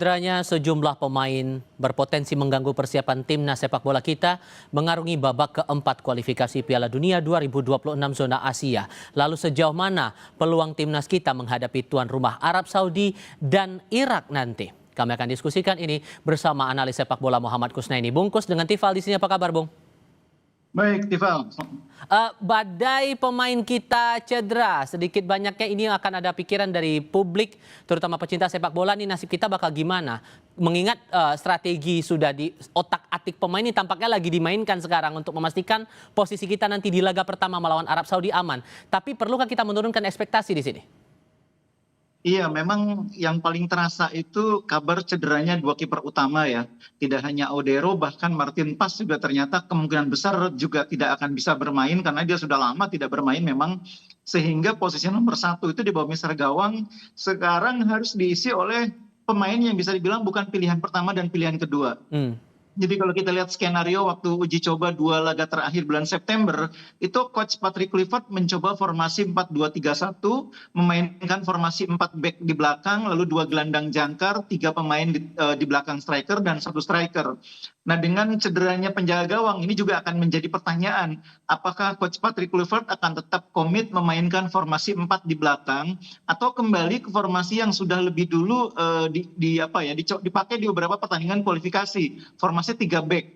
Cederanya sejumlah pemain berpotensi mengganggu persiapan timnas sepak bola kita mengarungi babak keempat kualifikasi Piala Dunia 2026 zona Asia. Lalu sejauh mana peluang timnas kita menghadapi tuan rumah Arab Saudi dan Irak nanti? Kami akan diskusikan ini bersama analis sepak bola Muhammad Kusnaini. Bungkus dengan Tifal di sini, apa kabar, Bung? Baik, Tifal. Badai pemain kita cedera, sedikit banyaknya ini akan ada pikiran dari publik, terutama pecinta sepak bola, nih nasib kita bakal gimana? Mengingat strategi sudah di otak-atik pemain ini tampaknya lagi dimainkan sekarang untuk memastikan posisi kita nanti di laga pertama melawan Arab Saudi aman. Tapi perlukah kita menurunkan ekspektasi di sini? Iya, memang yang paling terasa itu kabar cederanya dua kiper utama ya. Tidak hanya Odero, bahkan Martin Pas juga ternyata kemungkinan besar juga tidak akan bisa bermain karena dia sudah lama tidak bermain memang. Sehingga posisi nomor satu itu di bawah mister gawang sekarang harus diisi oleh pemain yang bisa dibilang bukan pilihan pertama dan pilihan kedua. Jadi kalau kita lihat skenario waktu uji coba dua laga terakhir bulan September, itu Coach Patrick Kluivert mencoba formasi 4-2-3-1, memainkan formasi 4 back di belakang, lalu 2 gelandang jangkar, 3 pemain di belakang striker, dan 1 striker. Nah, dengan cederanya penjaga gawang, ini juga akan menjadi pertanyaan, apakah Coach Patrick Kluivert akan tetap komit memainkan formasi 4 di belakang, atau kembali ke formasi yang sudah lebih dulu dipakai di beberapa pertandingan kualifikasi, formasi 3 back.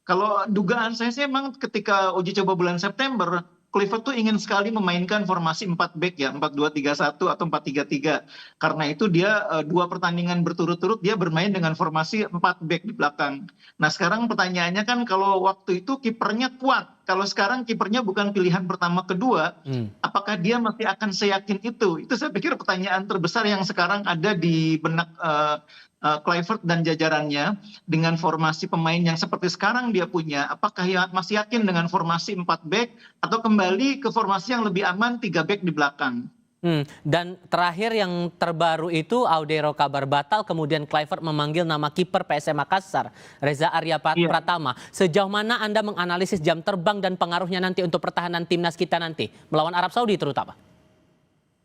Kalau dugaan saya sih memang ketika uji coba bulan September, Kluivert tuh ingin sekali memainkan formasi 4 back ya, 4-2-3-1 atau 4-3-3. Karena itu dia 2 pertandingan berturut-turut dia bermain dengan formasi 4 back di belakang. Nah, sekarang pertanyaannya kan kalau waktu itu kipernya kuat, kalau sekarang kipernya bukan pilihan pertama kedua, apakah dia masih akan seyakin itu? Itu saya pikir pertanyaan terbesar yang sekarang ada di benak Kluivert dan jajarannya dengan formasi pemain yang seperti sekarang dia punya, apakah masih yakin dengan formasi 4 back atau kembali ke formasi yang lebih aman 3 back di belakang? Dan terakhir yang terbaru itu Audero kabar batal, kemudian Kluivert memanggil nama kiper PSM Makassar, Reza Arya Pratama. Sejauh mana Anda menganalisis jam terbang dan pengaruhnya nanti untuk pertahanan timnas kita nanti melawan Arab Saudi terutama?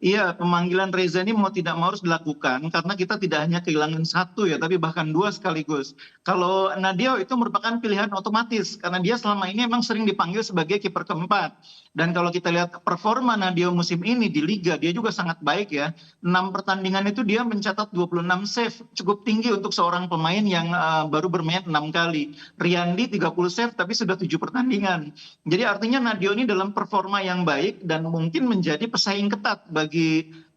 Iya, pemanggilan Reza ini mau tidak mau harus dilakukan karena kita tidak hanya kehilangan satu ya, tapi bahkan 2 sekaligus. Kalau Nadio itu merupakan pilihan otomatis karena dia selama ini memang sering dipanggil sebagai kiper keempat. Dan kalau kita lihat performa Nadio musim ini di Liga, dia juga sangat baik ya. 6 pertandingan itu dia mencatat 26 save, cukup tinggi untuk seorang pemain yang baru bermain 6 kali. Riyandi 30 save tapi sudah 7 pertandingan. Jadi artinya Nadio ini dalam performa yang baik dan mungkin menjadi pesaing ketat bagi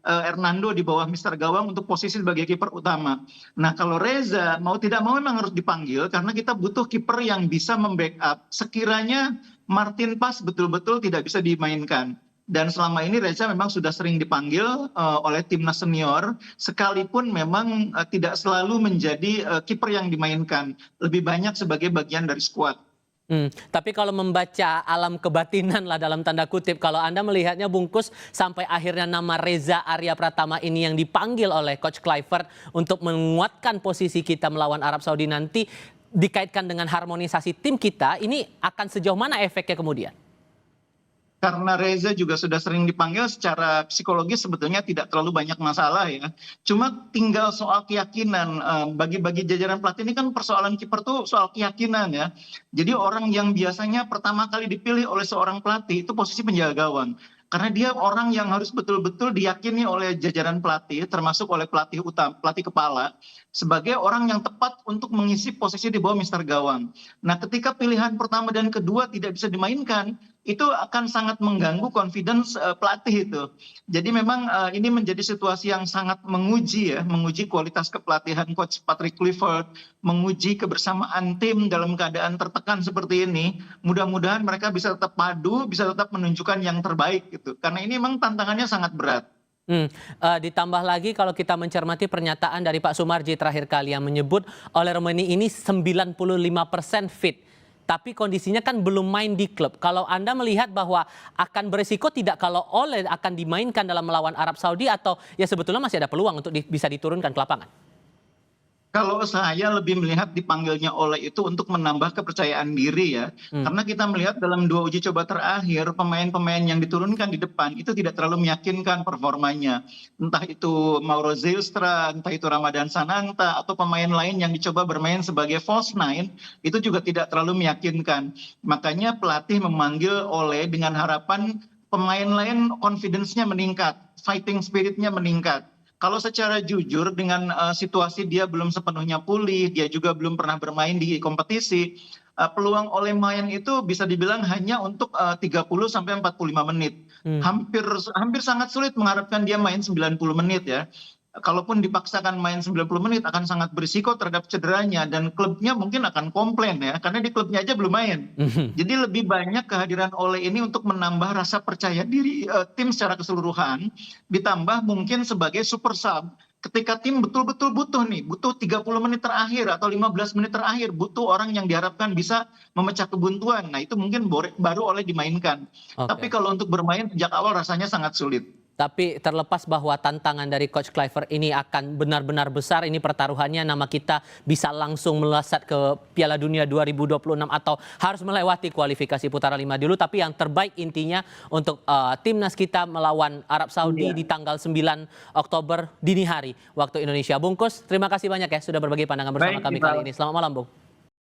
Hernando di bawah mister gawang untuk posisi sebagai kiper utama. Nah, kalau Reza mau tidak mau memang harus dipanggil karena kita butuh kiper yang bisa membackup sekiranya Martin Pas betul-betul tidak bisa dimainkan. Dan selama ini Reza memang sudah sering dipanggil oleh timnas senior, sekalipun memang tidak selalu menjadi kiper yang dimainkan, lebih banyak sebagai bagian dari skuad. Tapi kalau membaca alam kebatinan lah dalam tanda kutip, kalau Anda melihatnya Bungkus sampai akhirnya nama Reza Arya Pratama ini yang dipanggil oleh Coach Kluivert untuk menguatkan posisi kita melawan Arab Saudi nanti dikaitkan dengan harmonisasi tim kita, ini akan sejauh mana efeknya kemudian? Karena Reza juga sudah sering dipanggil secara psikologis sebetulnya tidak terlalu banyak masalah ya. Cuma tinggal soal keyakinan. Bagi jajaran pelatih ini kan persoalan kiper tuh soal keyakinan ya. Jadi orang yang biasanya pertama kali dipilih oleh seorang pelatih itu posisi penjaga gawang. Karena dia orang yang harus betul-betul diyakini oleh jajaran pelatih, termasuk oleh pelatih utama, pelatih kepala, sebagai orang yang tepat untuk mengisi posisi di bawah mister gawang. Nah, ketika pilihan pertama dan kedua tidak bisa dimainkan, itu akan sangat mengganggu confidence pelatih itu. Jadi memang ini menjadi situasi yang sangat menguji ya, menguji kualitas kepelatihan Coach Patrick Kluivert, menguji kebersamaan tim dalam keadaan tertekan seperti ini. Mudah-mudahan mereka bisa tetap padu, bisa tetap menunjukkan yang terbaik gitu. Karena ini memang tantangannya sangat berat. Ditambah lagi kalau kita mencermati pernyataan dari Pak Sumarji terakhir kali yang menyebut oleh Romani ini 95% fit. Tapi kondisinya kan belum main di klub. Kalau Anda melihat bahwa akan berisiko tidak kalau Ole akan dimainkan dalam melawan Arab Saudi atau ya sebetulnya masih ada peluang untuk bisa diturunkan ke lapangan? Kalau saya lebih melihat dipanggilnya Ole itu untuk menambah kepercayaan diri ya. Karena kita melihat dalam 2 uji coba terakhir, pemain-pemain yang diturunkan di depan itu tidak terlalu meyakinkan performanya. Entah itu Mauro Zeustra, entah itu Ramadan Sananta, atau pemain lain yang dicoba bermain sebagai false nine, itu juga tidak terlalu meyakinkan. Makanya pelatih memanggil Ole dengan harapan pemain lain confidence-nya meningkat, fighting spirit-nya meningkat. Kalau secara jujur dengan situasi dia belum sepenuhnya pulih, dia juga belum pernah bermain di kompetisi, peluang Ole main itu bisa dibilang hanya untuk 30 sampai 45 menit. Hampir hampir sangat sulit mengharapkan dia main 90 menit ya. Kalaupun dipaksakan main 90 menit akan sangat berisiko terhadap cederanya dan klubnya mungkin akan komplain ya karena di klubnya aja belum main. Jadi lebih banyak kehadiran Ole ini untuk menambah rasa percaya diri tim secara keseluruhan, ditambah mungkin sebagai super sub ketika tim betul-betul butuh 30 menit terakhir atau 15 menit terakhir, butuh orang yang diharapkan bisa memecah kebuntuan. Nah, itu mungkin baru Ole dimainkan. Tapi Oke. kalau untuk bermain sejak awal rasanya sangat sulit. Tapi terlepas bahwa tantangan dari Coach Kluivert ini akan benar-benar besar, ini pertaruhannya nama kita bisa langsung melesat ke Piala Dunia 2026 atau harus melewati kualifikasi putaran 5 dulu. Tapi yang terbaik intinya untuk timnas kita melawan Arab Saudi Iya. di tanggal 9 Oktober dini hari waktu Indonesia. Bungkus, terima kasih banyak ya sudah berbagi pandangan bersama Baik, kami Iqbal. kali ini. Selamat malam, Bung.